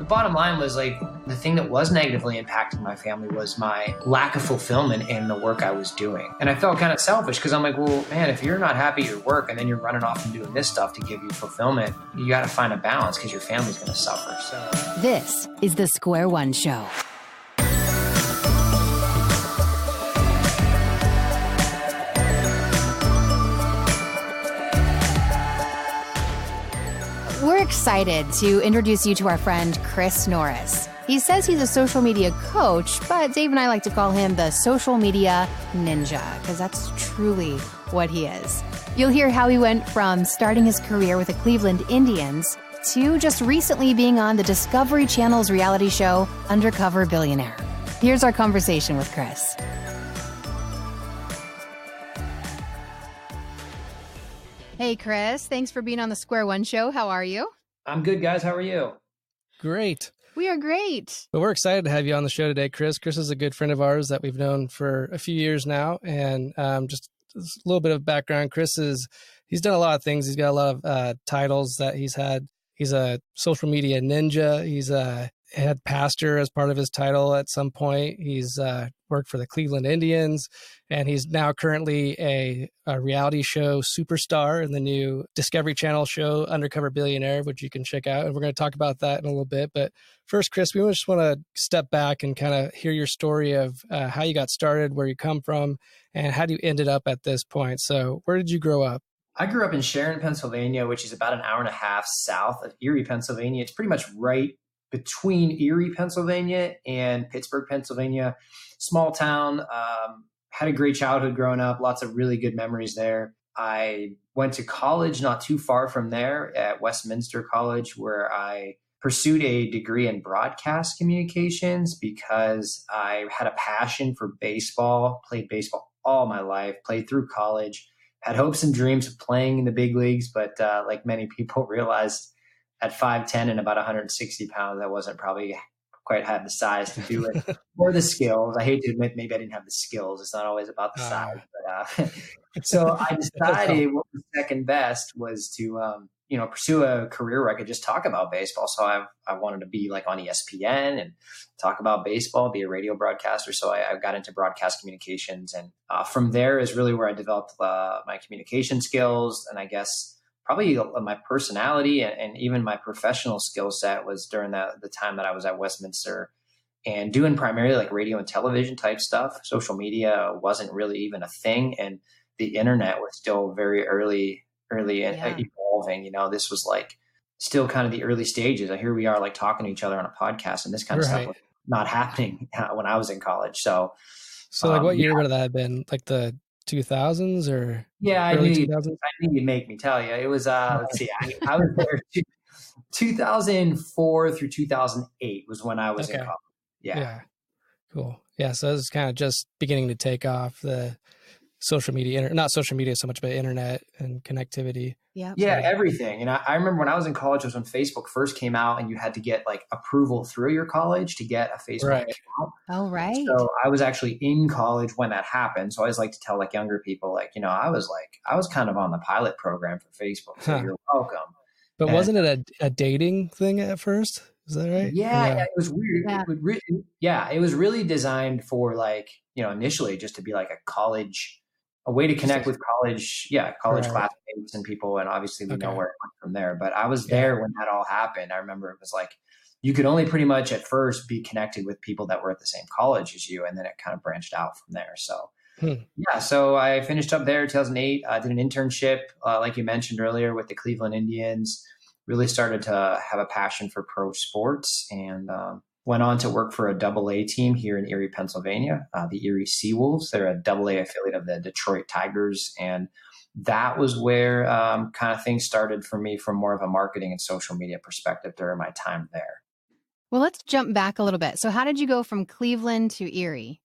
The bottom line was like the thing that was negatively impacting my family was my lack of fulfillment in the work I was doing. And I felt kind of selfish because I'm like, well, man, if you're not happy at your work and then you're running off and doing this stuff to give you fulfillment, you got to find a balance because your family's going to suffer. So this is the Square One Show. We're excited to introduce you to our friend Chris Norris. He says he's a social media coach, but Dave and I like to call him the social media ninja, because that's truly what he is. You'll hear how he went from starting his career with the Cleveland Indians to just recently being on the Discovery Channel's reality show, Undercover Billionaire. Here's our conversation with Chris. Hey, Chris. Thanks for being on the Square One Show. How are you? I'm good, guys. How are you? Great. We are great. Well, we're excited to have you on the show today, Chris. Chris is a good friend of ours that we've known for a few years now. And just a little bit of background. He's done a lot of things. He's got a lot of titles that he's had. He's a social media ninja. He's a head pastor as part of his title at some point. He's worked for the Cleveland Indians, and he's now currently a reality show superstar in the new Discovery Channel show, Undercover Billionaire, which you can check out. And we're going to talk about that in a little bit. But first, Chris, we just want to step back and kind of hear your story of how you got started, where you come from, and how you ended up at this point. So where did you grow up? I grew up in Sharon, Pennsylvania, which is about an hour and a half south of Erie, Pennsylvania. It's pretty much right between Erie, Pennsylvania and Pittsburgh, Pennsylvania. Small town, had a great childhood growing up, lots of really good memories there. I went to college not too far from there at Westminster College, where I pursued a degree in broadcast communications because I had a passion for baseball, played baseball all my life, played through college, had hopes and dreams of playing in the big leagues, but like many people realized at 5'10" and about 160 pounds, I wasn't probably quite had the size to do it or the skills. I hate to admit, maybe I didn't have the skills. It's not always about the size. But, so I decided what was second best was to, pursue a career where I could just talk about baseball. So I wanted to be like on ESPN and talk about baseball, be a radio broadcaster. So I got into broadcast communications. And from there is really where I developed my communication skills. And I guess probably my personality and even my professional skill set was during the time that I was at Westminster and doing primarily like radio and television type stuff. Social media wasn't really even a thing. And the internet was still very early evolving. This was like still kind of the early stages. Here we are like talking to each other on a podcast, and this kind of stuff was not happening when I was in college. So like what year would that have been? Like the 2000s or I knew you'd make me tell you. It was let's see, I was there 2004 through 2008 was when I was in college. Yeah, cool. Yeah, so it was kind of just beginning to take off, the social media, not social media so much, but internet and connectivity. Yeah, everything. And I remember when I was in college was when Facebook first came out, and you had to get like approval through your college to get a Facebook account. Oh, right. So I was actually in college when that happened. So I always like to tell like younger people, like, I was kind of on the pilot program for Facebook. So you're welcome. But wasn't it a dating thing at first? Is that right? Yeah, it was weird. Yeah. It was really designed for like, initially just to be like a way to connect with college classmates and people. And obviously we know where it went from there. But I was there when that all happened. I remember it was like, you could only pretty much at first be connected with people that were at the same college as you. And then it kind of branched out from there. So so I finished up there in 2008. I did an internship, like you mentioned earlier, with the Cleveland Indians. Really started to have a passion for pro sports and went on to work for a AA team here in Erie, Pennsylvania, the Erie Seawolves. They're a AA affiliate of the Detroit Tigers. And that was where kind of things started for me from more of a marketing and social media perspective during my time there. Well, let's jump back a little bit. So how did you go from Cleveland to Erie?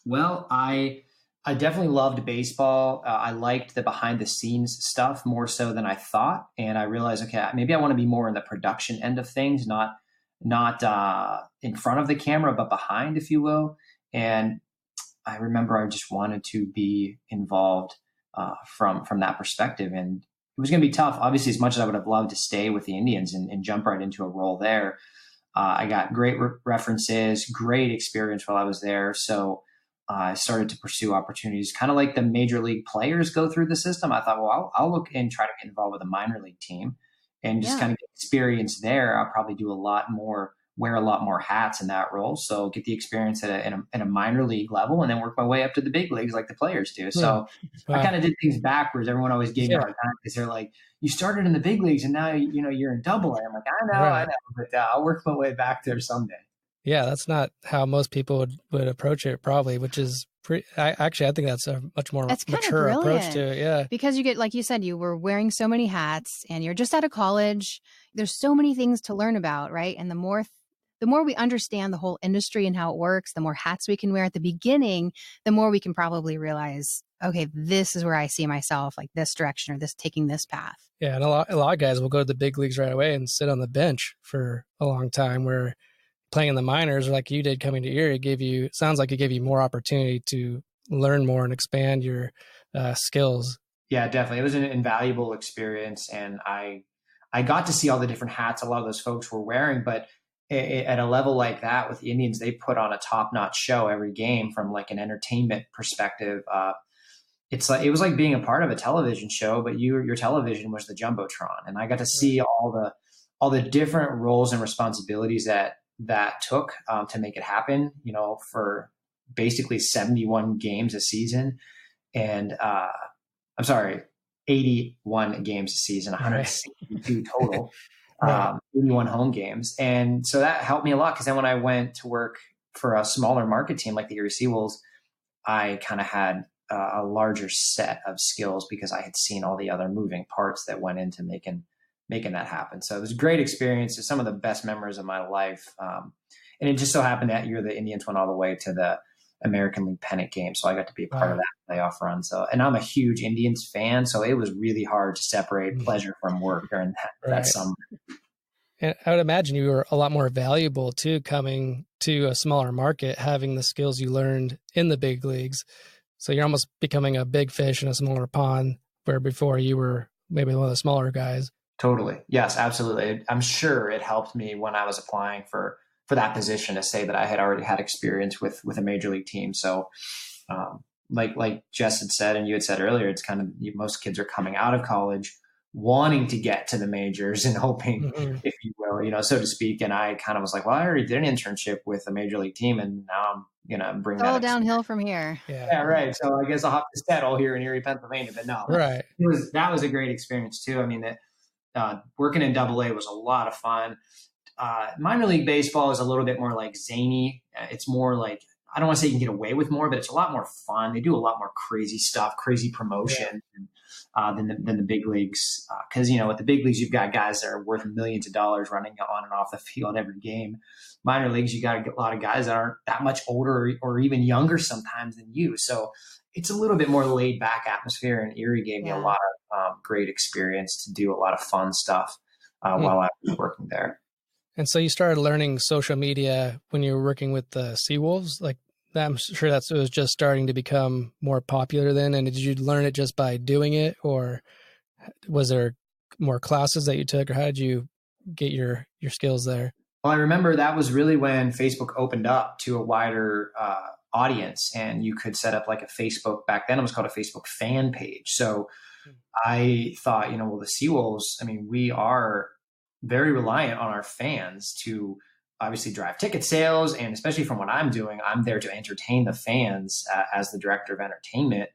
Well, I definitely loved baseball. I liked the behind the scenes stuff more so than I thought. And I realized, maybe I want to be more in the production end of things, not in front of the camera, but behind, if you will. And I remember I just wanted to be involved from that perspective. And it was going to be tough. Obviously, as much as I would have loved to stay with the Indians and jump right into a role there, I got great references, great experience while I was there. So I started to pursue opportunities, kind of like the major league players go through the system. I thought, well, I'll look and try to get involved with a minor league team and just kind of get experience there. I'll probably do a lot more, wear a lot more hats in that role. So get the experience at a minor league level and then work my way up to the big leagues like the players do. So I kind of did things backwards. Everyone always gave me a hard time because they're like, you started in the big leagues and now, you're in double A. I'm like, I know, but I'll work my way back there someday. Yeah, that's not how most people would approach it, probably, which is pretty. I think that's a much more mature approach to it. Yeah, because you get, like you said, you were wearing so many hats, and you're just out of college. There's so many things to learn about, right? And the more we understand the whole industry and how it works, the more hats we can wear at the beginning, the more we can probably realize, okay, this is where I see myself, like this direction or this taking this path. Yeah, and a lot of guys will go to the big leagues right away and sit on the bench for a long time, where playing in the minors, like you did coming to Erie, sounds like it gave you more opportunity to learn more and expand your skills. Yeah, definitely. It was an invaluable experience. And I got to see all the different hats a lot of those folks were wearing, but at a level like that with the Indians, they put on a top-notch show every game from like an entertainment perspective. It was like being a part of a television show, but your television was the Jumbotron. And I got to see all the different roles and responsibilities that took to make it happen, for basically 71 games a season. And 81 games a season, 162 total, 81 home games. And so that helped me a lot because then when I went to work for a smaller market team like the Erie Seawolves, I kind of had a larger set of skills because I had seen all the other moving parts that went into making that happen. So it was a great experience. It's some of the best memories of my life. And it just so happened that year the Indians went all the way to the American League pennant game. So I got to be a part of that playoff run. So, and I'm a huge Indians fan. So it was really hard to separate pleasure from work during that summer. And I would imagine you were a lot more valuable too, coming to a smaller market, having the skills you learned in the big leagues. So you're almost becoming a big fish in a smaller pond, where before you were maybe one of the smaller guys. Totally. Yes, absolutely. I'm sure it helped me when I was applying for that position to say that I had already had experience with a major league team. So like Jess had said, and you had said earlier, it's kind of most kids are coming out of college wanting to get to the majors and hoping, if you will, so to speak. And I kind of was like, well, I already did an internship with a major league team and now I'm bringing that all downhill from here. Yeah, right. So I guess I'll have to settle here in Erie, Pennsylvania, but no, right. That was a great experience too. I mean, working in Double A was a lot of fun. Minor league baseball is a little bit more like zany. It's more like, I don't want to say you can get away with more, but it's a lot more fun. They do a lot more crazy stuff, crazy promotion than the big leagues. Because, with the big leagues, you've got guys that are worth millions of dollars running on and off the field every game. Minor leagues, you got a lot of guys that aren't that much older or even younger sometimes than you. So it's a little bit more laid back atmosphere. And Erie gave me a lot of great experience to do a lot of fun stuff while I was working there. And so you started learning social media when you were working with the Seawolves. Like, I'm sure it was just starting to become more popular then. And did you learn it just by doing it, or was there more classes that you took, or how did you get your skills there? Well, I remember that was really when Facebook opened up to a wider audience, and you could set up like a Facebook, back then it was called a Facebook fan page. So I thought, well, the Seawolves, I mean, we are very reliant on our fans to obviously drive ticket sales. And especially from what I'm doing, I'm there to entertain the fans as the director of entertainment.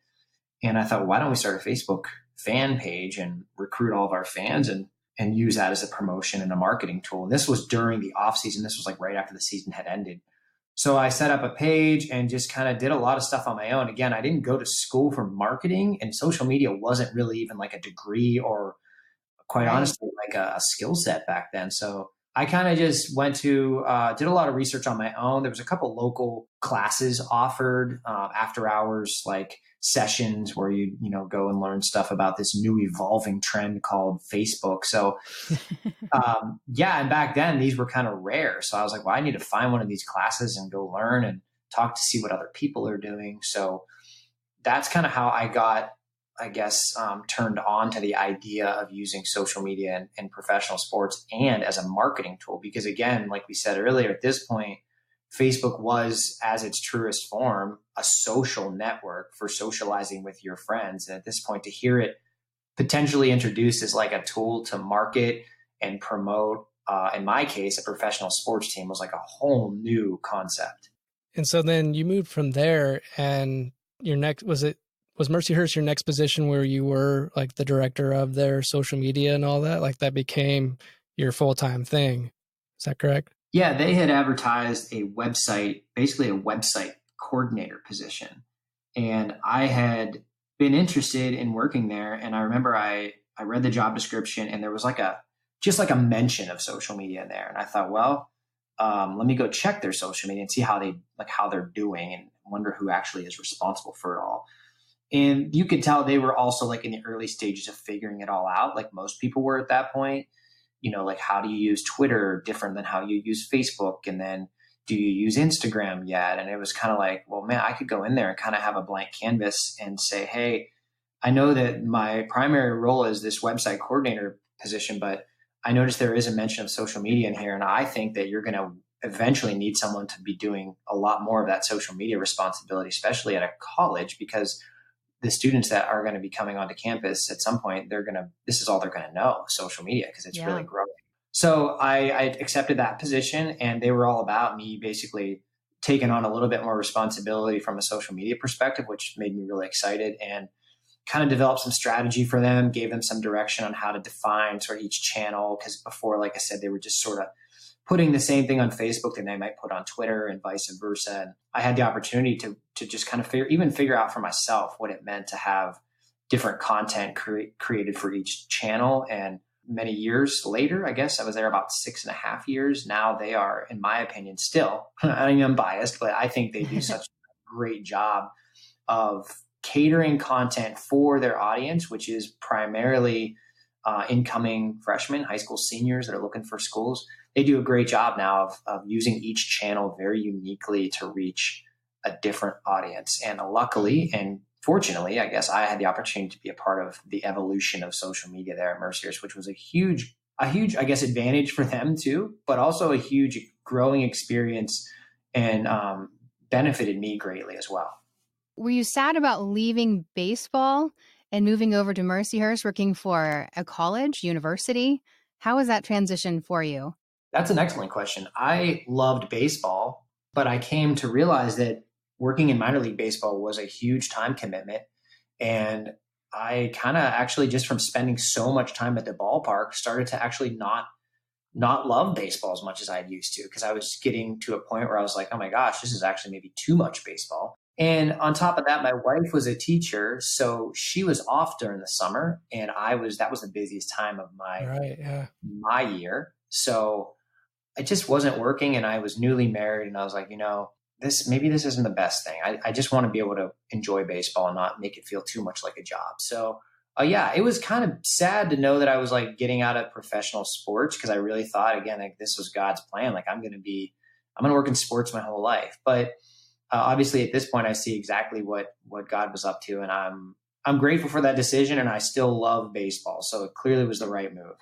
And I thought, why don't we start a Facebook fan page and recruit all of our fans and use that as a promotion and a marketing tool. And this was during the off season. This was like right after the season had ended. So I set up a page and just kind of did a lot of stuff on my own. Again, I didn't go to school for marketing, and social media wasn't really even like a degree or quite honestly like a skill set back then. So I kind of just went to, did a lot of research on my own. There was a couple local classes offered after hours, like sessions where you go and learn stuff about this new evolving trend called Facebook. So and back then these were kind of rare. So I was like, well, I need to find one of these classes and go learn and talk to see what other people are doing. So that's kind of how I got I guess, turned on to the idea of using social media in professional sports and as a marketing tool. Because again, like we said earlier, at this point, Facebook was, as its truest form, a social network for socializing with your friends. And at this point, to hear it potentially introduced as like a tool to market and promote, in my case, a professional sports team was like a whole new concept. And so then you moved from there, and your next, was Mercyhurst your next position where you were like the director of their social media and all that? Like that became your full-time thing. Is that correct? Yeah, they had advertised a website, basically a website coordinator position. And I had been interested in working there. And I remember I read the job description, and there was just like a mention of social media in there. And I thought, well, let me go check their social media and see how they're doing, and wonder who actually is responsible for it all. And you could tell they were also like in the early stages of figuring it all out, like most people were at that point. Like how do you use Twitter different than how you use Facebook? And then do you use Instagram yet? And it was kind of like, well, man, I could go in there and kind of have a blank canvas and say, hey, I know that my primary role is this website coordinator position, but I noticed there is a mention of social media in here. And I think that you're going to eventually need someone to be doing a lot more of that social media responsibility, especially at a college, because the students that are going to be coming onto campus at some point, this is all they're going to know, social media, because it's really growing. So I accepted that position, and they were all about me basically taking on a little bit more responsibility from a social media perspective, which made me really excited, and kind of developed some strategy for them, gave them some direction on how to define sort of each channel. Because before, like I said, they were just sort of putting the same thing on Facebook that they might put on Twitter and vice versa. And I had the opportunity to just kind of figure out for myself what it meant to have different content created for each channel. And many years later, I guess I was there about 6.5 years. Now they are, in my opinion, still, I mean, I'm biased, but I think they do such a great job of catering content for their audience, which is primarily incoming freshmen, high school seniors that are looking for schools. They do a great job now of using each channel very uniquely to reach a different audience. And luckily and fortunately, I guess I had the opportunity to be a part of the evolution of social media there at Mercyhurst, which was a huge, I guess, advantage for them too, but also a huge growing experience, and benefited me greatly as well. Were you sad about leaving baseball and moving over to Mercyhurst, working for a college, university? How was that transition for you? That's an excellent question. I loved baseball, but I came to realize that working in minor league baseball was a huge time commitment. And I kind of actually, just from spending so much time at the ballpark, started to actually not love baseball as much as I used to, because I was getting to a point where I was like, oh my gosh, this is actually maybe too much baseball. And on top of that, my wife was a teacher, so she was off during the summer, and that was the busiest time of my year. So it just wasn't working, and I was newly married, and I was like, this isn't the best thing. I just want to be able to enjoy baseball and not make it feel too much like a job. So it was kind of sad to know that I was like getting out of professional sports, because I really thought, again, like this was God's plan. Like I'm going to work in sports my whole life. But obviously at this point I see exactly what God was up to, and I'm grateful for that decision, and I still love baseball. So it clearly was the right move.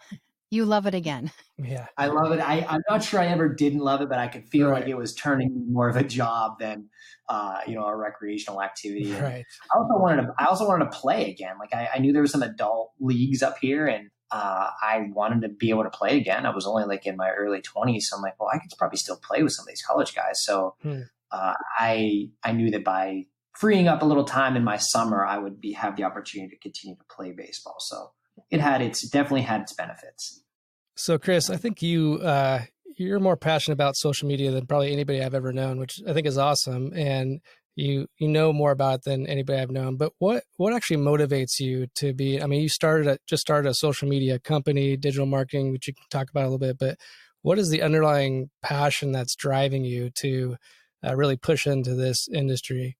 You love it again. Yeah, I love it. I'm not sure I ever didn't love it, but I could feel like it was turning more of a job than, a recreational activity. Right. I also wanted to play again. Like I knew there was some adult leagues up here, and I wanted to be able to play again. I was only like in my early 20s. So I'm like, well, I could probably still play with some of these college guys. So I knew that by freeing up a little time in my summer, I would have the opportunity to continue to play baseball. So it definitely had its benefits. So Chris, I think you're more passionate about social media than probably anybody I've ever known, which I think is awesome. And you know more about it than anybody I've known. But what actually motivates you to be? I mean, you just started a social media company, digital marketing, which you can talk about a little bit. But what is the underlying passion that's driving you to really push into this industry?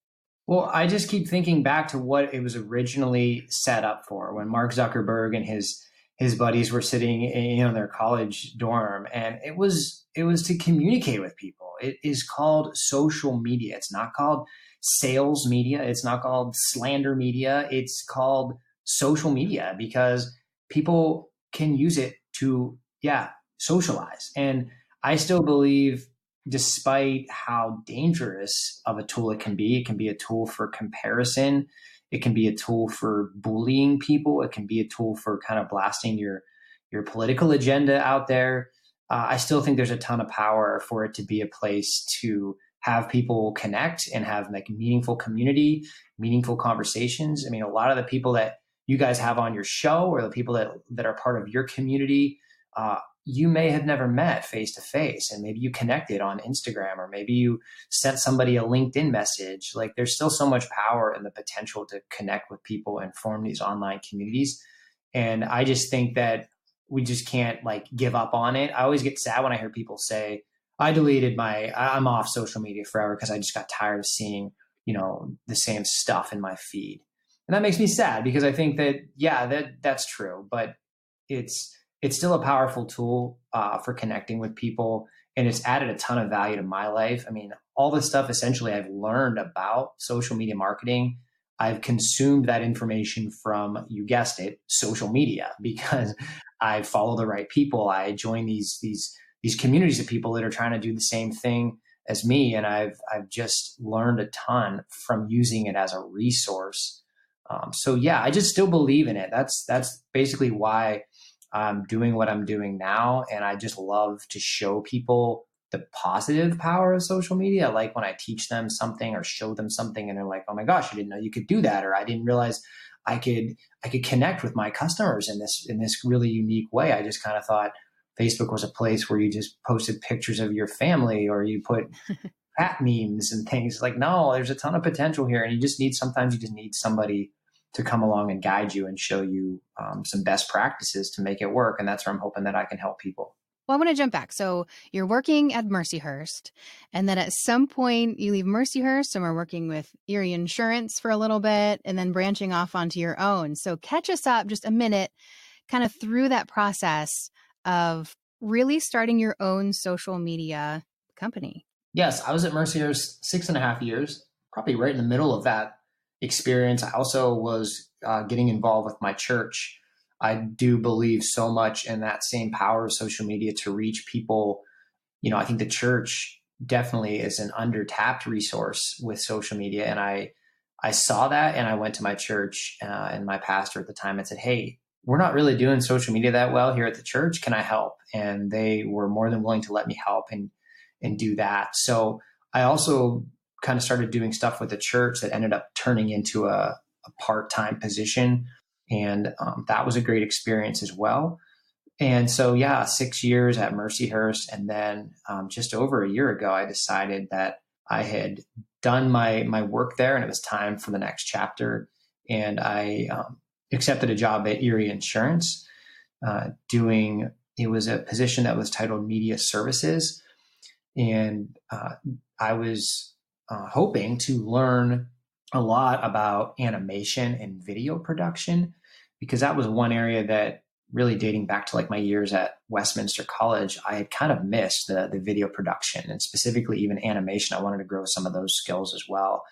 Well, I just keep thinking back to what it was originally set up for, when Mark Zuckerberg and his buddies were sitting in their college dorm, and it was to communicate with people. It is called social media. It's not called sales media. It's not called slander media. It's called social media because people can use it to, socialize. And I still believe, despite how dangerous of a tool it can be a tool for comparison. It can be a tool for bullying people. It can be a tool for kind of blasting your political agenda out there. I still think there's a ton of power for it to be a place to have people connect and have like meaningful community, meaningful conversations. I mean, a lot of the people that you guys have on your show or the people that are part of your community, you may have never met face to face, and maybe you connected on Instagram, or maybe you sent somebody a LinkedIn message. Like, there's still so much power in the potential to connect with people and form these online communities. And I just think that we just can't like give up on it. I always get sad when I hear people say, I'm off social media forever because I just got tired of seeing, the same stuff in my feed. And that makes me sad because I think that, that's true, but it's still a powerful tool for connecting with people. And it's added a ton of value to my life. I mean, all the stuff essentially I've learned about social media marketing, I've consumed that information from, you guessed it, social media, because I follow the right people. I join these communities of people that are trying to do the same thing as me. And I've just learned a ton from using it as a resource. I just still believe in it. That's basically why I'm doing what I'm doing now. And I just love to show people the positive power of social media. Like when I teach them something or show them something and they're like, oh my gosh, I didn't know you could do that. Or I didn't realize I could connect with my customers in this really unique way. I just kind of thought Facebook was a place where you just posted pictures of your family or you put cat memes and things. Like, no, there's a ton of potential here. And sometimes you just need somebody to come along and guide you and show you some best practices to make it work. And that's where I'm hoping that I can help people. Well, I want to jump back. So you're working at Mercyhurst, and then at some point you leave Mercyhurst and we're working with Erie Insurance for a little bit and then branching off onto your own. So catch us up just a minute, kind of through that process of really starting your own social media company. Yes, I was at Mercyhurst 6.5 years, probably right in the middle of that experience. I also was getting involved with my church. I do believe so much in that same power of social media to reach people. I think the church definitely is an under-tapped resource with social media. And I saw that, and I went to my church and my pastor at the time and said, hey, we're not really doing social media that well here at the church. Can I help? And they were more than willing to let me help and do that. So I also kind of started doing stuff with the church that ended up turning into a part-time position. And that was a great experience as well. And so, 6 years at Mercyhurst. And then just over a year ago, I decided that I had done my work there and it was time for the next chapter. And I accepted a job at Erie Insurance it was a position that was titled Media Services. And I was hoping to learn a lot about animation and video production, because that was one area that really, dating back to like my years at Westminster College, I had kind of missed the video production, and specifically even animation. I wanted to grow some of those skills as well.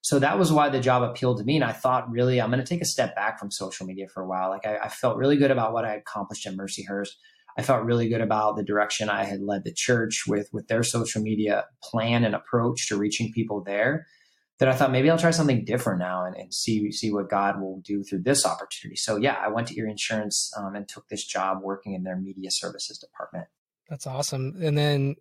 So that was why the job appealed to me. And I thought, really, I'm going to take a step back from social media for a while. Like I felt really good about what I accomplished at Mercyhurst. I felt really good about the direction I had led the church with their social media plan and approach to reaching people there, that I thought maybe I'll try something different now and see what God will do through this opportunity. So I went to Erie Insurance and took this job working in their media services department. That's awesome. And then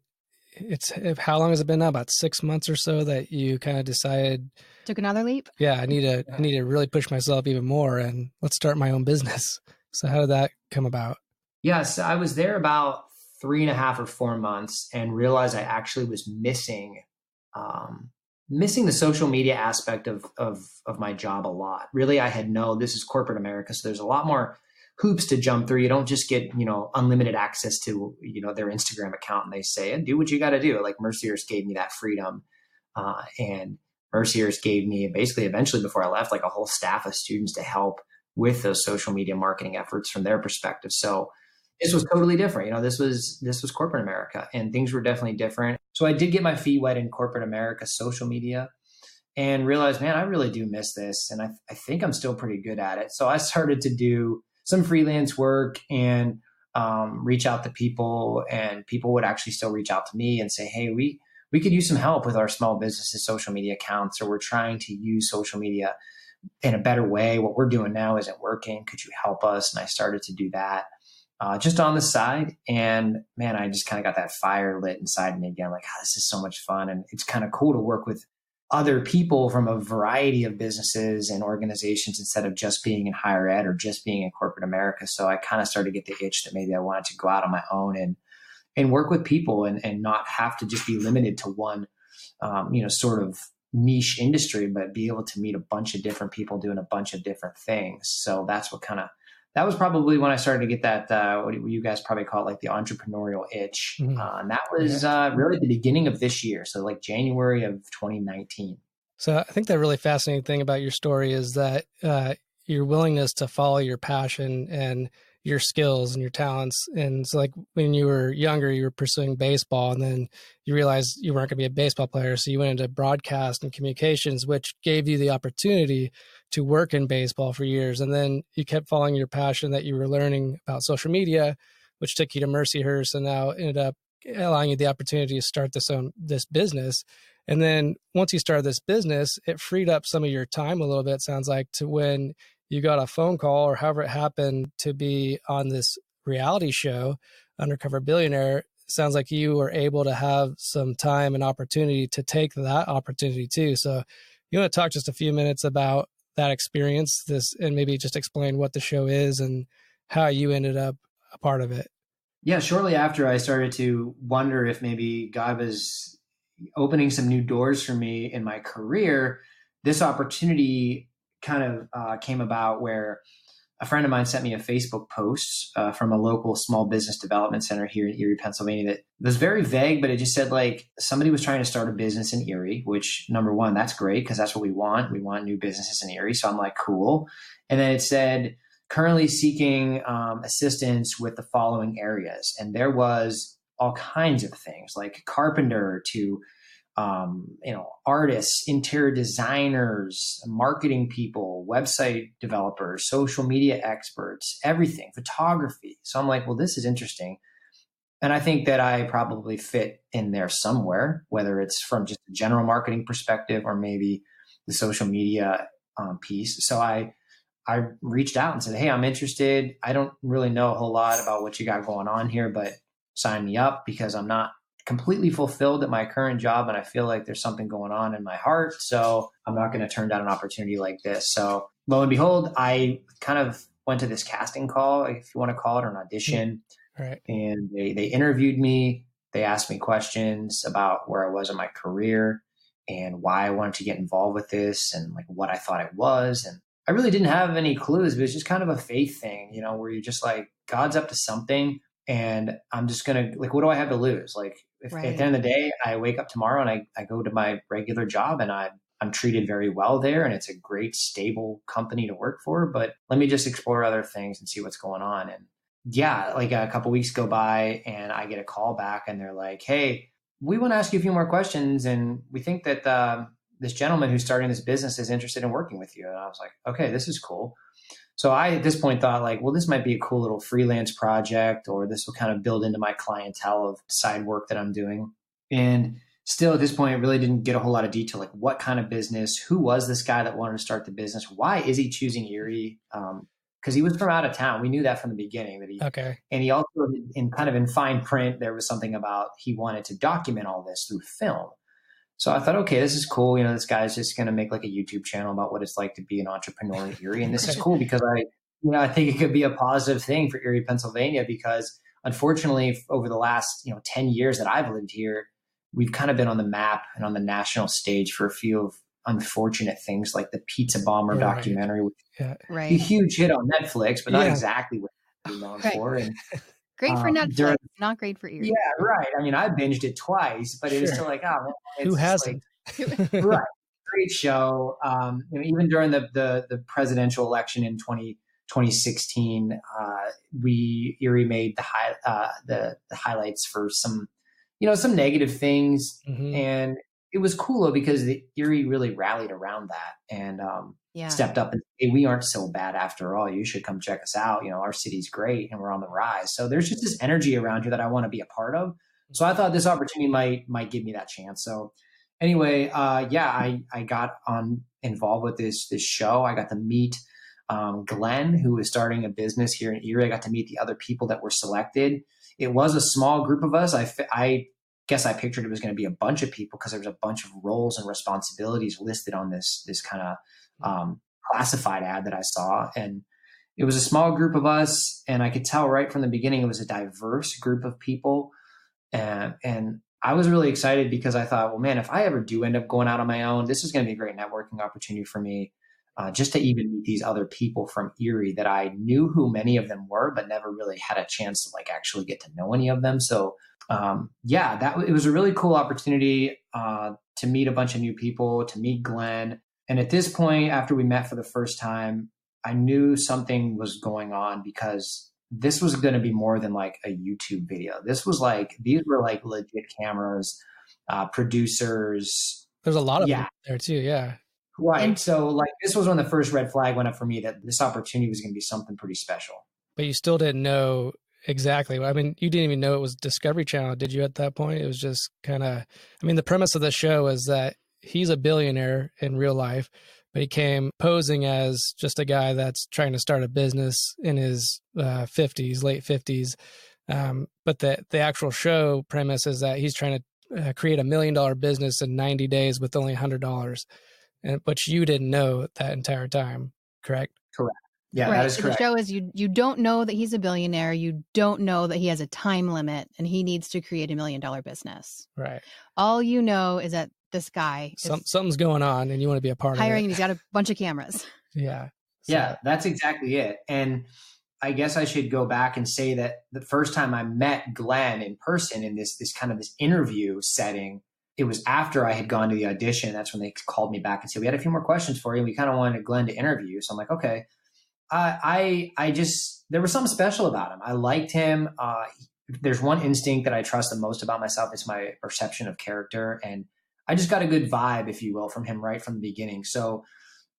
how long has it been now? About 6 months or so that you kind of decided, took another leap? Yeah, I need to really push myself even more and let's start my own business. So how did that come about? Yes, I was there about 3.5 or 4 months and realized I actually was missing the social media aspect of my job a lot. Really, this is corporate America, so there's a lot more hoops to jump through. You don't just get, unlimited access to, their Instagram account and they say, do what you got to do. Like Mercyhurst gave me that freedom. And Mercyhurst gave me basically eventually before I left, like a whole staff of students to help with those social media marketing efforts from their perspective. So this was totally different. This was corporate America, and things were definitely different. So I did get my feet wet in corporate America social media and realized, man, I really do miss this. And I think I'm still pretty good at it. So I started to do some freelance work and reach out to people, and people would actually still reach out to me and say, hey, we could use some help with our small businesses' social media accounts, or we're trying to use social media in a better way. What we're doing now isn't working. Could you help us? And I started to do that just on the side. And man, I just kind of got that fire lit inside me again. Like, this is so much fun. And it's kind of cool to work with other people from a variety of businesses and organizations instead of just being in higher ed or just being in corporate America. So I kind of started to get the itch that maybe I wanted to go out on my own and work with people and not have to just be limited to one, sort of niche industry, but be able to meet a bunch of different people doing a bunch of different things. So that's that was probably when I started to get that, what you guys probably call it, like the entrepreneurial itch. Mm-hmm. And that was really the beginning of this year. So like January of 2019. So I think the really fascinating thing about your story is that your willingness to follow your passion and your skills and your talents. And so like when you were younger, you were pursuing baseball, and then you realized you weren't going to be a baseball player. So you went into broadcast and communications, which gave you the opportunity to work in baseball for years. And then you kept following your passion that you were learning about social media, which took you to Mercyhurst, and now ended up allowing you the opportunity to start this business. And then once you started this business, it freed up some of your time a little bit, sounds like, to when you got a phone call or however it happened to be on this reality show, Undercover Billionaire. Sounds like you were able to have some time and opportunity to take that opportunity too. So you want to talk just a few minutes about that experience, and maybe just explain what the show is and how you ended up a part of it. Yeah, shortly after, I started to wonder if maybe God was opening some new doors for me in my career. This opportunity kind of came about where a friend of mine sent me a Facebook post from a local small business development center here in Erie, Pennsylvania, that was very vague, but it just said like somebody was trying to start a business in Erie, which, number one, that's great because that's what we want. We want new businesses in Erie. So I'm like, cool. And then it said, currently seeking assistance with the following areas. And there was all kinds of things like carpenter to artists, interior designers, marketing people, website developers, social media experts, everything, photography. So I'm like, well, this is interesting. And I think that I probably fit in there somewhere, whether it's from just a general marketing perspective or maybe the social media piece. So I reached out and said, hey, I'm interested. I don't really know a whole lot about what you got going on here, but sign me up because I'm not completely fulfilled at my current job. And I feel like there's something going on in my heart. So I'm not going to turn down an opportunity like this. So lo and behold, I kind of went to this casting call, if you want to call it, or an audition. Right. And they interviewed me. They asked me questions about where I was in my career and why I wanted to get involved with this and like what I thought it was. And I really didn't have any clues, but it was just kind of a faith thing, where you're just like, God's up to something. And I'm just going to, like, what do I have to lose? Like, if Right. at the end of the day, I wake up tomorrow and I go to my regular job and I'm treated very well there. And it's a great, stable company to work for. But let me just explore other things and see what's going on. And yeah, like a couple weeks go by and I get a call back and they're like, hey, we want to ask you a few more questions. And we think that this gentleman who's starting this business is interested in working with you. And I was like, okay, this is cool. So I, at this point, thought like, well, this might be a cool little freelance project, or this will kind of build into my clientele of side work that I'm doing. And still at this point, I really didn't get a whole lot of detail, like what kind of business, who was this guy that wanted to start the business? Why is he choosing Erie? Because he was from out of town. We knew that from the beginning that Okay. And he also, in fine print, there was something about he wanted to document all this through film. So I thought, okay, this is cool. This guy's just going to make like a YouTube channel about what it's like to be an entrepreneur in Erie. And this is cool because I think it could be a positive thing for Erie, Pennsylvania, because unfortunately over the last, 10 years that I've lived here, we've kind of been on the map and on the national stage for a few of unfortunate things like the Pizza Bomber documentary, which is a huge hit on Netflix, but not exactly what it's known for. And great for Netflix, not great for Erie. Yeah, right. I mean, I binged it twice, but it was still like, oh, man, it's who hasn't? Right. Great show. Even during the presidential election in 2016, Erie made the highlights for some some negative things. Mm-hmm. And it was cool though, because the Erie really rallied around that and stepped up and, hey, we aren't so bad after all. You should come check us out. Our city's great and we're on the rise. So there's just this energy around here that I want to be a part of. So I thought this opportunity might give me that chance. So anyway, I got involved with this show. I got to meet Glenn, who is starting a business here in Erie. I got to meet the other people that were selected. It was a small group of us. I guess I pictured it was going to be a bunch of people because there was a bunch of roles and responsibilities listed on this kind of classified ad that I saw. And it was a small group of us. And I could tell right from the beginning, it was a diverse group of people. And I was really excited because I thought, well, man, if I ever do end up going out on my own, this is going to be a great networking opportunity for me. Just to even meet these other people from Erie that I knew who many of them were, but never really had a chance to actually get to know any of them. So it was a really cool opportunity to meet a bunch of new people, to meet Glenn. And at this point, after we met for the first time, I knew something was going on because this was going to be more than a YouTube video. This was these were legit cameras, producers. There's a lot of them there too. Yeah. Right. And so this was when the first red flag went up for me that this opportunity was going to be something pretty special. But you still didn't know exactly. I mean, you didn't even know it was Discovery Channel, did you, at that point? It was just kind of, the premise of the show is that he's a billionaire in real life, but he came posing as just a guy that's trying to start a business in his 50s, late 50s. But the actual show premise is that he's trying to create $1 million business in 90 days with only $100. But you didn't know that entire time, correct? Correct. Yeah, right. that is correct. The show is you don't know that he's a billionaire. You don't know that he has a time limit and he needs to create $1 million business. Right. All you know is that this guy something's going on and you want to be a part of it. And he's got a bunch of cameras. Yeah. So. Yeah, that's exactly it. And I guess I should go back and say that the first time I met Glenn in person in this kind of this interview setting, it was after I had gone to the audition. That's when they called me back and said, we had a few more questions for you. We kind of wanted Glenn to interview. So I'm like, okay. There was something special about him. I liked him. There's one instinct that I trust the most about myself. It's my perception of character. And I just got a good vibe, if you will, from him right from the beginning. So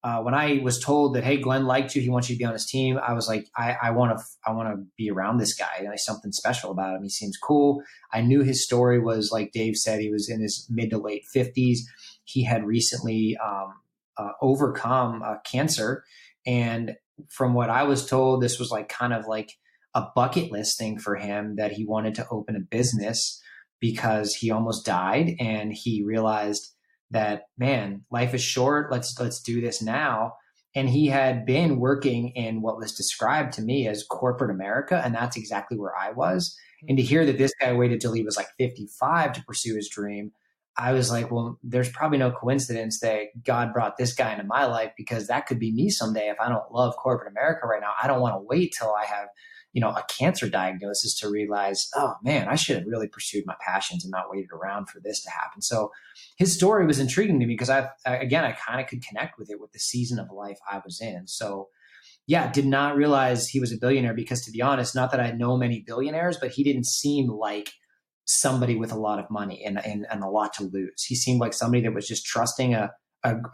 when I was told that, hey, Glenn liked you, he wants you to be on his team, I was like, I want to be around this guy. There's something special about him. He seems cool. I knew his story was, like Dave said, he was in his mid to late 50s. He had recently overcome cancer. And from what I was told, this was kind of a bucket list thing for him, that he wanted to open a business because he almost died. And he realized that, man, life is short. Let's do this now. And he had been working in what was described to me as corporate America. And that's exactly where I was. And to hear that this guy waited till he was 55 to pursue his dream, I was like, well, there's probably no coincidence that God brought this guy into my life, because that could be me someday. If I don't love corporate America right now, I don't want to wait till I have, a cancer diagnosis to realize, oh man, I should have really pursued my passions and not waited around for this to happen. So his story was intriguing to me because I kind of could connect with it with the season of life I was in. So yeah, did not realize he was a billionaire, because to be honest, not that I know many billionaires, but he didn't seem like somebody with a lot of money and a lot to lose. He seemed like somebody that was just trusting a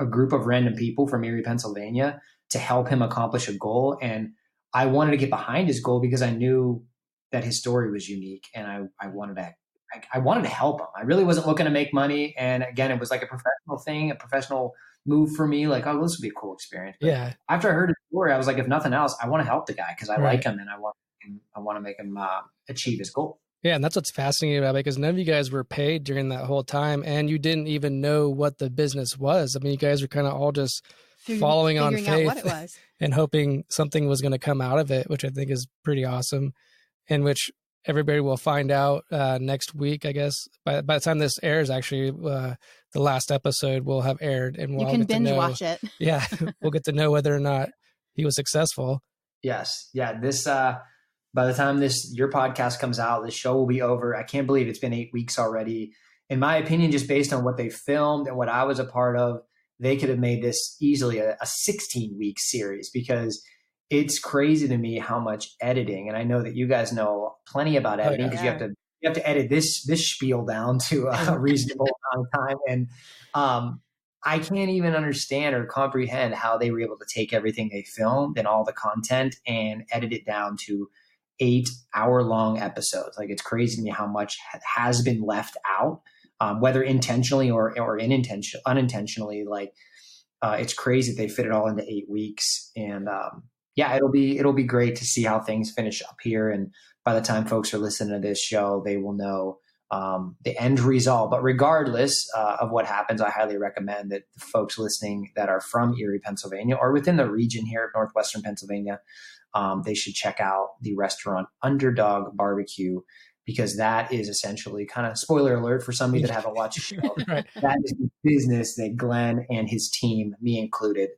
group of random people from Erie, Pennsylvania to help him accomplish a goal. And I wanted to get behind his goal because I knew that his story was unique, and I wanted to help him. I really wasn't looking to make money. And again, it was like a professional thing, a professional move for me. Like, oh, this would be a cool experience. But yeah. After I heard his story, I was like, if nothing else, I want to help the guy because I like him and I want to make him achieve his goal. Yeah, and that's what's fascinating about it, because none of you guys were paid during that whole time, and you didn't even know what the business was. I mean, you guys were kind of all just following on faith out what it was. And hoping something was going to come out of it, which I think is pretty awesome, and which everybody will find out next week, I guess. By the time this airs, actually, the last episode will have aired, and we'll you can binge watch it. Yeah, we'll get to know whether or not he was successful. Yes. Yeah. This by the time your podcast comes out, the show will be over. I can't believe it's been 8 weeks already. In my opinion, just based on what they filmed and what I was a part of, they could have made this easily a 16-week series, because it's crazy to me how much editing. And I know that you guys know plenty about editing, because you have to you have to edit this spiel down to a reasonable amount of time. And I can't even understand or comprehend how they were able to take everything they filmed and all the content and edit it down to 8-hour-long episodes. Like, it's crazy to me how much has been left out, whether intentionally or unintentionally. Like, it's crazy that they fit it all into 8 weeks. And yeah, it'll be great to see how things finish up here. And by the time folks are listening to this show, they will know the end result. But regardless of what happens, I highly recommend that the folks listening that are from Erie, Pennsylvania, or within the region here of Northwestern Pennsylvania, they should check out the restaurant Underdog Barbecue, because that is essentially, kind of spoiler alert for some of you that haven't watched the show, Right. that is the business that Glenn and his team, me included,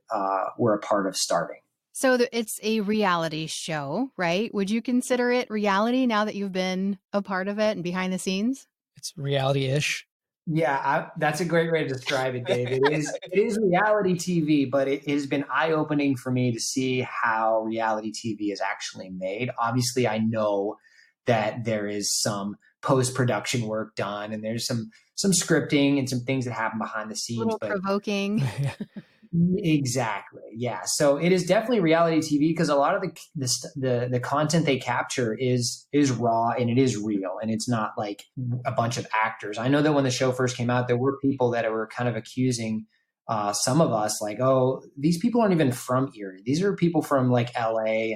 were a part of starting. So it's a reality show, right? Would you consider it reality now that you've been a part of it and behind the scenes? It's reality-ish. Yeah, that's a great way to describe it, Dave. It is reality TV, but it has been eye-opening for me to see how reality TV is actually made. Obviously, I know that there is some post-production work done, and there's some scripting and some things that happen behind the scenes. A little but provoking. Exactly. Yeah. So it is definitely reality TV, because a lot of the content they capture is raw and it is real, and it's not like a bunch of actors. I know that when the show first came out, there were people that were kind of accusing some of us, like, oh, these people aren't even from Erie. These are people from like LA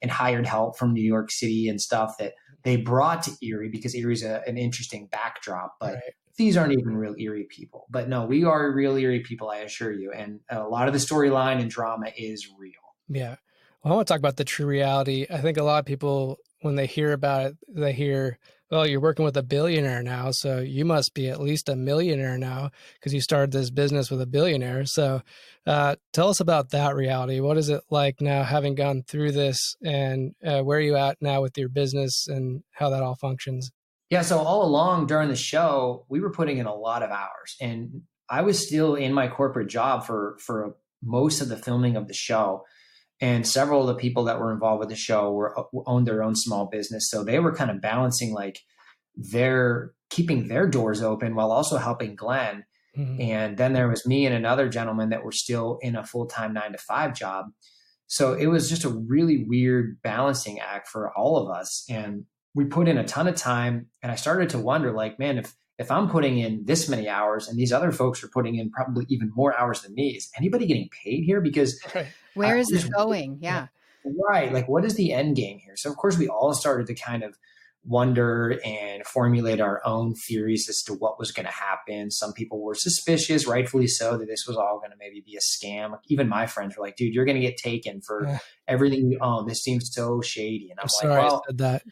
and hired help from New York City and stuff that they brought to Erie because Erie's an interesting backdrop. But Right. These aren't even real Erie people. But no, we are real Erie people, I assure you. And a lot of the storyline and drama is real. Yeah. Well, I want to talk about the true reality. I think a lot of people, when they hear about it, they hear, well, you're working with a billionaire now, so you must be at least a millionaire now because you started this business with a billionaire. So tell us about that reality. What is it like now, having gone through this, and where are you at now with your business and how that all functions? Yeah, so all along during the show, we were putting in a lot of hours, and I was still in my corporate job for most of the filming of the show. And several of the people that were involved with the show owned their own small business, so they were kind of balancing like they're keeping their doors open while also helping Glenn. Mm-hmm. And then there was me and another gentleman that were still in a full-time 9-to-5 job. So it was just a really weird balancing act for all of us. And we put in a ton of time, and I started to wonder, like, man, if I'm putting in this many hours and these other folks are putting in probably even more hours than me, is anybody getting paid here? Because where is this going? Yeah. Right. Like, what is the end game here? So of course we all started to kind of wonder and formulate our own theories as to what was going to happen. Some people were suspicious, rightfully so, that this was all going to maybe be a scam. Even my friends were like, dude, you're going to get taken for everything you own. This seems so shady. And I'm like, sorry well, I said that.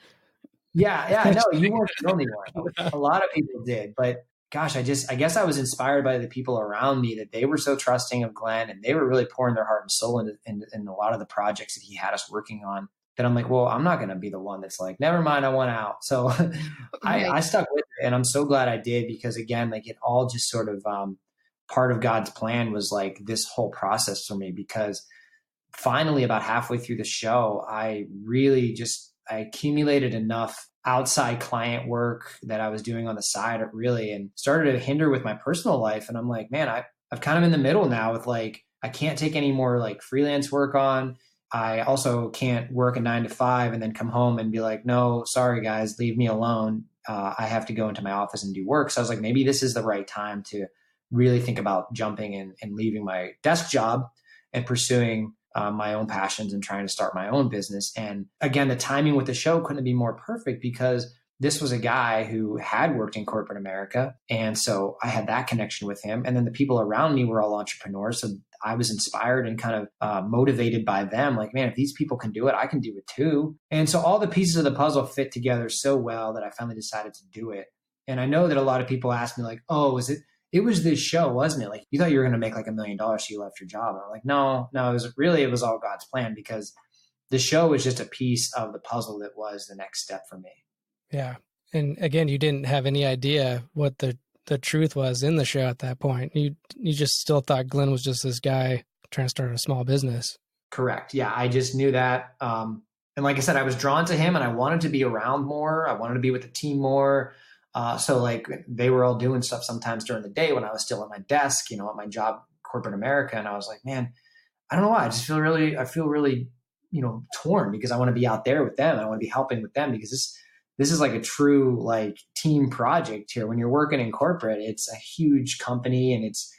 Yeah, no, you weren't the only one. A lot of people did, but gosh, I guess I was inspired by the people around me, that they were so trusting of Glenn, and they were really pouring their heart and soul in a lot of the projects that he had us working on, that I'm like, well, I'm not going to be the one that's like, never mind, I want out. So I stuck with it, and I'm so glad I did, because again, like, it all just sort of part of God's plan was like this whole process for me, because finally about halfway through the show, I accumulated enough outside client work that I was doing on the side, really, and started to hinder with my personal life. And I'm like, man, I've kind of in the middle now with like, I can't take any more like freelance work on. I also can't work a 9-to-5 and then come home and be like, no, sorry guys, leave me alone. I have to go into my office and do work. So I was like, maybe this is the right time to really think about jumping and leaving my desk job and pursuing my own passions and trying to start my own business. And again, the timing with the show couldn't be more perfect, because this was a guy who had worked in corporate America. And so I had that connection with him. And then the people around me were all entrepreneurs. So I was inspired and kind of motivated by them. Like, man, if these people can do it, I can do it too. And so all the pieces of the puzzle fit together so well that I finally decided to do it. And I know that a lot of people ask me like, oh, it was this show, wasn't it? Like, you thought you were going to make like $1 million, so you left your job. And I'm like, no, it was all God's plan, because the show was just a piece of the puzzle that was the next step for me. Yeah. And again, you didn't have any idea what the truth was in the show at that point. You just still thought Glenn was just this guy trying to start a small business. Correct. Yeah. I just knew that, at And like I said, I was drawn to him and I wanted to be around more. I wanted to be with the team more. So like they were all doing stuff sometimes during the day when I was still at my desk, at my job, corporate America. And I was like, man, I don't know why. I feel really, torn because I want to be out there with them. I want to be helping with them because this is like a true like team project here. When you're working in corporate, it's a huge company and it's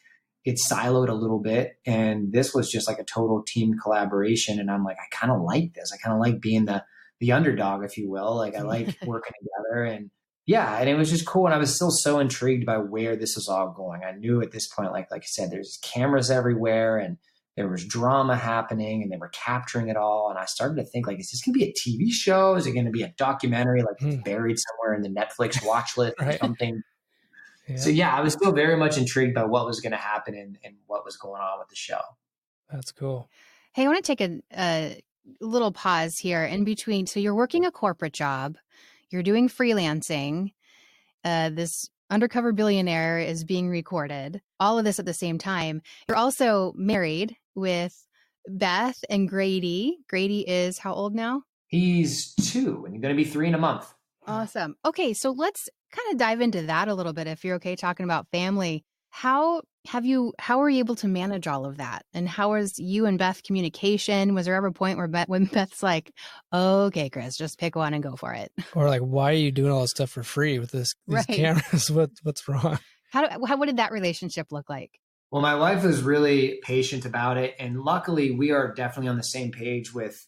siloed a little bit. And this was just like a total team collaboration. And I'm like, I kind of like this. I kind of like being the underdog, if you will. Like I like working together and yeah. And it was just cool. And I was still so intrigued by where this was all going. I knew at this point, like I said, there's cameras everywhere and there was drama happening and they were capturing it all. And I started to think like, is this going to be a TV show? Is it going to be a documentary? Like it's buried somewhere in the Netflix watch list or something? Yeah. So yeah, I was still very much intrigued by what was going to happen and what was going on with the show. That's cool. Hey, I want to take a little pause here in between. So you're working a corporate job, you're doing freelancing, this Undercover Billionaire is being recorded, all of this at the same time. You're also married with Beth and Grady. Grady is how old now? He's 2 and he's going to be 3 in a month. Awesome. Okay, so let's kind of dive into that a little bit if you're okay talking about family. How were you able to manage all of that? And how was you and Beth communication? Was there ever a point where when Beth's like, oh, okay, Chris, just pick one and go for it? Or like, why are you doing all this stuff for free with these cameras? What's wrong? What did that relationship look like? Well, my wife was really patient about it. And luckily we are definitely on the same page with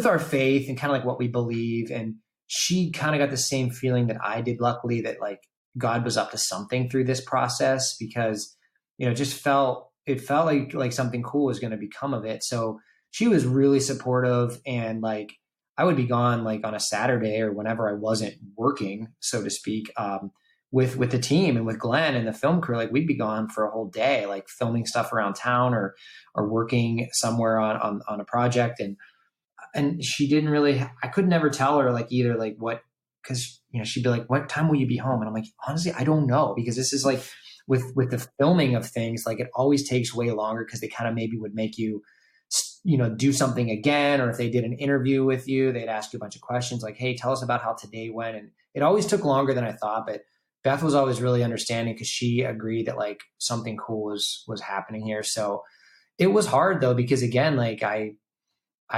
our faith and kind of like what we believe. And she kind of got the same feeling that I did, luckily, that like God was up to something through this process because, it just felt like something cool was going to become of it. So she was really supportive and like, I would be gone like on a Saturday or whenever I wasn't working, so to speak, with the team and with Glenn and the film crew. Like we'd be gone for a whole day, like filming stuff around town or working somewhere on a project. And she didn't really, I could never tell her like either like what, because, she'd be like, what time will you be home? And I'm like, honestly, I don't know, because this is like with the filming of things, like it always takes way longer because they kind of maybe would make you, do something again. Or if they did an interview with you, they'd ask you a bunch of questions like, hey, tell us about how today went. And it always took longer than I thought, but Beth was always really understanding because she agreed that like something cool was happening here. So it was hard though, because again, like I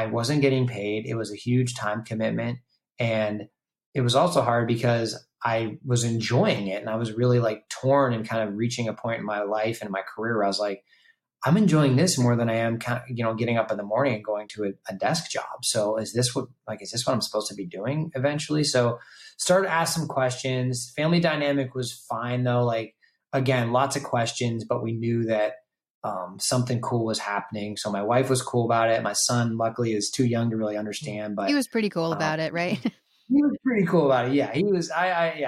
wasn't getting paid. It was a huge time commitment. And it was also hard because I was enjoying it. And I was really like torn and kind of reaching a point in my life and my career where I was like, I'm enjoying this more than I am kind of, getting up in the morning and going to a desk job. So is this what I'm supposed to be doing eventually? So started to ask some questions. Family dynamic was fine though. Like, again, lots of questions, but we knew that something cool was happening. So my wife was cool about it. My son, luckily, is too young to really understand, but he was pretty cool about it, right? He was pretty cool about it. Yeah, he was.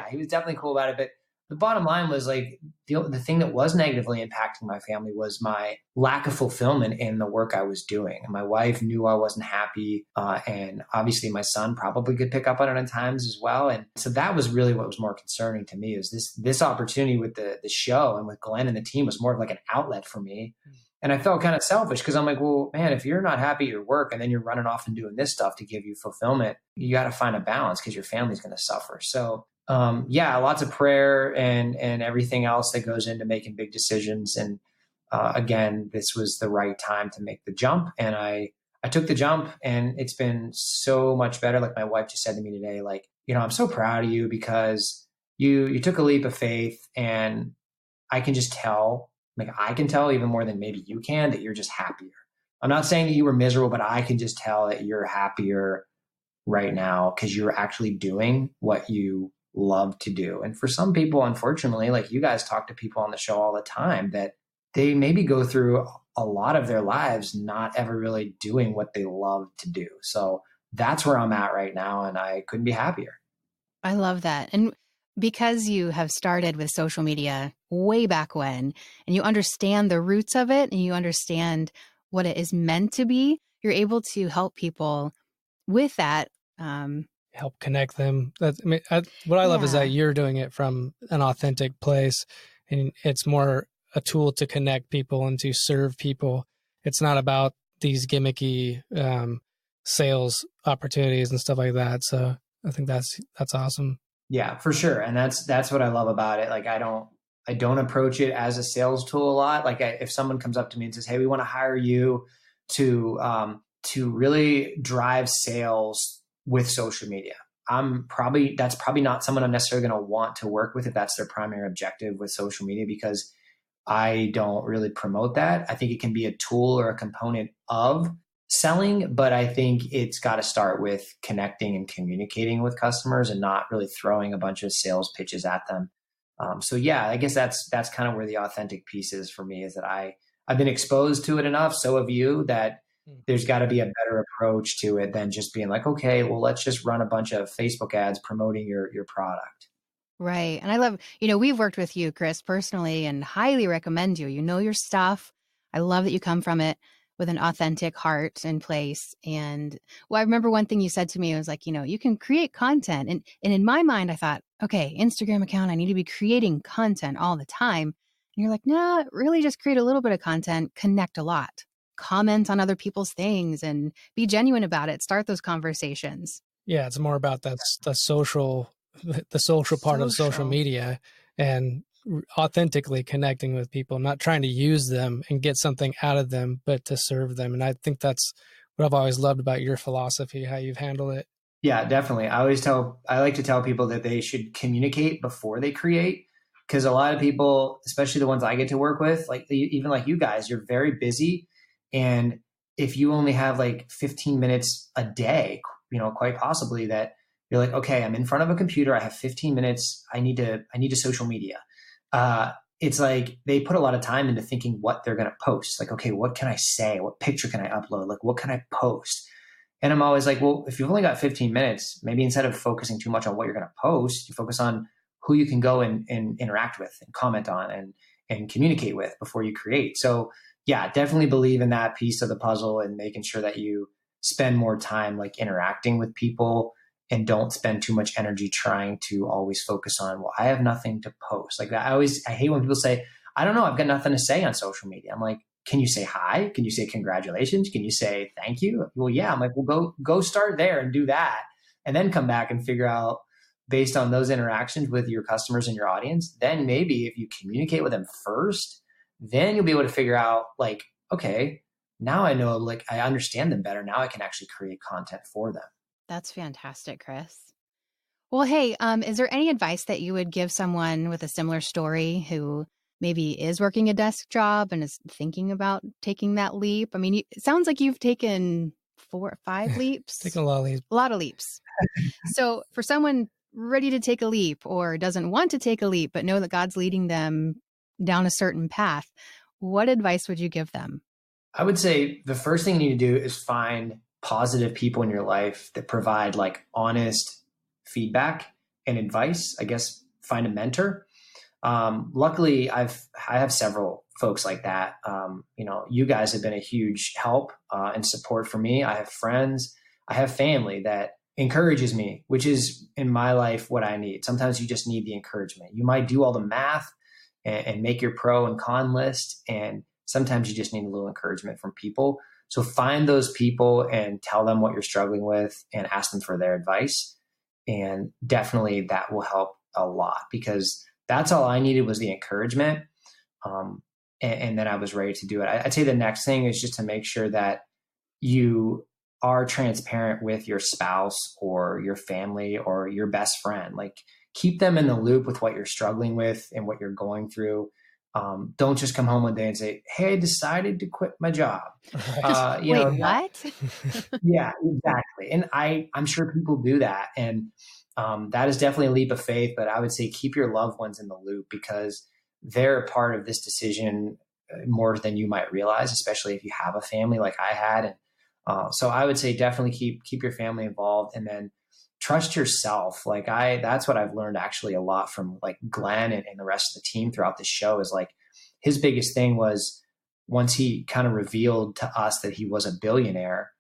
He was definitely cool about it. But the bottom line was like the thing that was negatively impacting my family was my lack of fulfillment in the work I was doing. And my wife knew I wasn't happy, and obviously my son probably could pick up on it at times as well. And so that was really what was more concerning to me, is this opportunity with the show and with Glenn and the team was more of like an outlet for me. And I felt kind of selfish because I'm like, well, man, if you're not happy at your work and then you're running off and doing this stuff to give you fulfillment, you got to find a balance because your family's going to suffer. So, lots of prayer and everything else that goes into making big decisions. And again, this was the right time to make the jump. And I took the jump and it's been so much better. Like my wife just said to me today, like, I'm so proud of you because you took a leap of faith, and I can just tell. Like I can tell even more than maybe you can that you're just happier. I'm not saying that you were miserable, but I can just tell that you're happier right now because you're actually doing what you love to do. And for some people, unfortunately, like you guys talk to people on the show all the time, that they maybe go through a lot of their lives not ever really doing what they love to do. So that's where I'm at right now, and I couldn't be happier. I love that. And because you have started with social media way back when, and you understand the roots of it and you understand what it is meant to be, you're able to help people with that. Help connect them. What I love is that you're doing it from an authentic place, and it's more a tool to connect people and to serve people. It's not about these gimmicky sales opportunities and stuff like that. So I think that's awesome. Yeah, for sure. And that's what I love about it. Like, I don't approach it as a sales tool a lot. Like, if someone comes up to me and says, "Hey, we want to hire you to really drive sales with social media," that's probably not someone I'm necessarily going to want to work with if that's their primary objective with social media, because I don't really promote that. I think it can be a tool or a component of selling, but I think it's got to start with connecting and communicating with customers and not really throwing a bunch of sales pitches at them. So yeah, I guess that's kind of where the authentic piece is for me, is that I've been exposed to it enough. So have you, that there's got to be a better approach to it than just being like, okay, well, let's just run a bunch of Facebook ads promoting your product. Right. And I love, we've worked with you, Chris, personally, and highly recommend you. You know your stuff. I love that you come from it with an authentic heart and place. And I remember one thing you said to me, it was like, you can create content. And in my mind, I thought, okay, Instagram account, I need to be creating content all the time. And you're like, no, really just create a little bit of content, connect a lot, comment on other people's things and be genuine about it. Start those conversations. Yeah. It's more about the social part of social media and authentically connecting with people, not trying to use them and get something out of them, but to serve them. And I think that's what I've always loved about your philosophy, how you've handled it. Yeah, definitely. I like to tell people that they should communicate before they create, because a lot of people, especially the ones I get to work with, like even like you guys, you're very busy. And if you only have like 15 minutes a day, quite possibly that you're like, okay, I'm in front of a computer. I have 15 minutes. I need to social media. It's like they put a lot of time into thinking what they're going to post. Like, okay, what can I say? What picture can I upload? Like, what can I post? And I'm always like, well, if you've only got 15 minutes, maybe instead of focusing too much on what you're going to post, you focus on who you can go and interact with and comment on and communicate with before you create. So yeah, definitely believe in that piece of the puzzle and making sure that you spend more time like interacting with people and don't spend too much energy trying to always focus on, well, I have nothing to post. Like that. I hate when people say, I don't know, I've got nothing to say on social media. I'm like, can you say hi? Can you say congratulations? Can you say thank you? Well, yeah. I'm like, well, go start there and do that. And then come back and figure out, based on those interactions with your customers and your audience, then maybe if you communicate with them first, then you'll be able to figure out like, okay, now I know, like I understand them better. Now I can actually create content for them. That's fantastic, Chris. Well, hey, is there any advice that you would give someone with a similar story who maybe is working a desk job and is thinking about taking that leap? I mean, it sounds like you've taken 4 or 5 leaps. Taking a lot of leaps. A lot of leaps. So for someone ready to take a leap or doesn't want to take a leap, but know that God's leading them down a certain path, what advice would you give them? I would say the first thing you need to do is find positive people in your life that provide like honest feedback and advice. I guess find a mentor. Luckily, I have several folks like that. You guys have been a huge help and support for me. I have friends, I have family that encourages me, which is in my life what I need. Sometimes you just need the encouragement. You might do all the math and make your pro and con list, and sometimes you just need a little encouragement from people. So find those people and tell them what you're struggling with and ask them for their advice. And definitely that will help a lot, because that's all I needed was the encouragement. And then I was ready to do it. I'd say the next thing is just to make sure that you are transparent with your spouse or your family or your best friend. Like keep them in the loop with what you're struggling with and what you're going through. Don't just come home one day and say, hey, I decided to quit my job. Right. Wait, what? Yeah, exactly. And I'm sure people do that. And that is definitely a leap of faith, but I would say keep your loved ones in the loop, because they're a part of this decision more than you might realize, especially if you have a family like I had. And so I would say definitely keep your family involved, and then trust yourself. Like that's what I've learned actually a lot from like Glenn and the rest of the team throughout the show, is like his biggest thing was once he kind of revealed to us that he was a billionaire,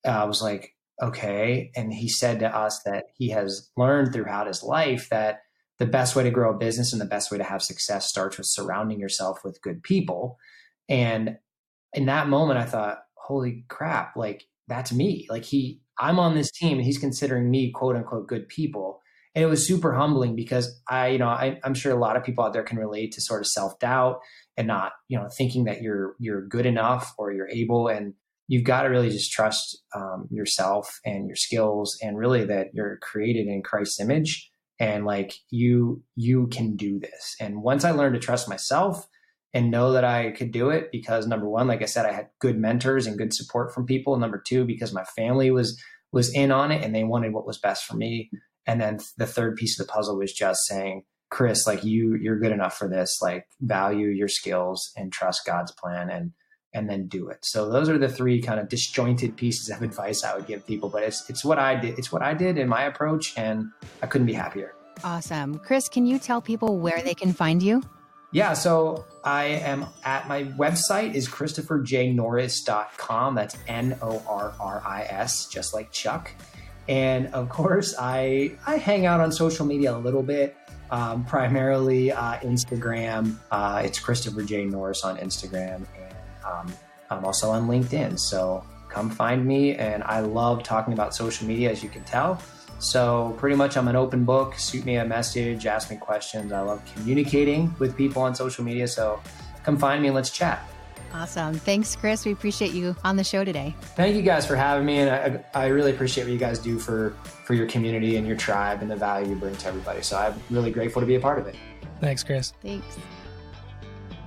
I was like, okay. And he said to us that he has learned throughout his life that the best way to grow a business and the best way to have success starts with surrounding yourself with good people. And in that moment, I thought, holy crap, like that's me. Like I'm on this team and he's considering me quote unquote good people. And it was super humbling because I'm sure a lot of people out there can relate to sort of self-doubt and not, thinking that you're good enough or you're able. And you've got to really just trust yourself and your skills, and really that you're created in Christ's image, and like you can do this. And once I learned to trust myself and know that I could do it, because number one, like I said, I had good mentors and good support from people. Number two, because my family was in on it and they wanted what was best for me. And then the third piece of the puzzle was just saying, Chris, like you're good enough for this, like value your skills and trust God's plan and then do it. So those are the three kind of disjointed pieces of advice I would give people, but it's what I did. It's what I did in my approach, and I couldn't be happier. Awesome. Chris, can you tell people where they can find you? Yeah, so I am at my website is ChristopherJNorris.com. That's Norris, just like Chuck. And of course, I hang out on social media a little bit, primarily Instagram. It's Christopher J. Norris on Instagram. And I'm also on LinkedIn. So come find me. And I love talking about social media, as you can tell. So pretty much I'm an open book. Shoot me a message, ask me questions. I love communicating with people on social media. So come find me and let's chat. Awesome. Thanks, Chris. We appreciate you on the show today. Thank you guys for having me. And I really appreciate what you guys do for your community and your tribe and the value you bring to everybody. So I'm really grateful to be a part of it. Thanks, Chris. Thanks.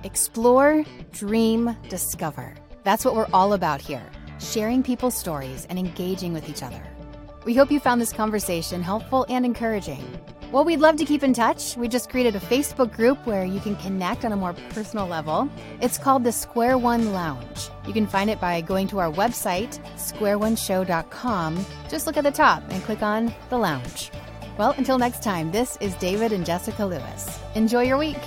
Explore, dream, discover. That's what we're all about here. Sharing people's stories and engaging with each other. We hope you found this conversation helpful and encouraging. Well, we'd love to keep in touch. We just created a Facebook group where you can connect on a more personal level. It's called the Square One Lounge. You can find it by going to our website, squareoneshow.com. Just look at the top and click on the lounge. Well, until next time, this is David and Jessica Lewis. Enjoy your week.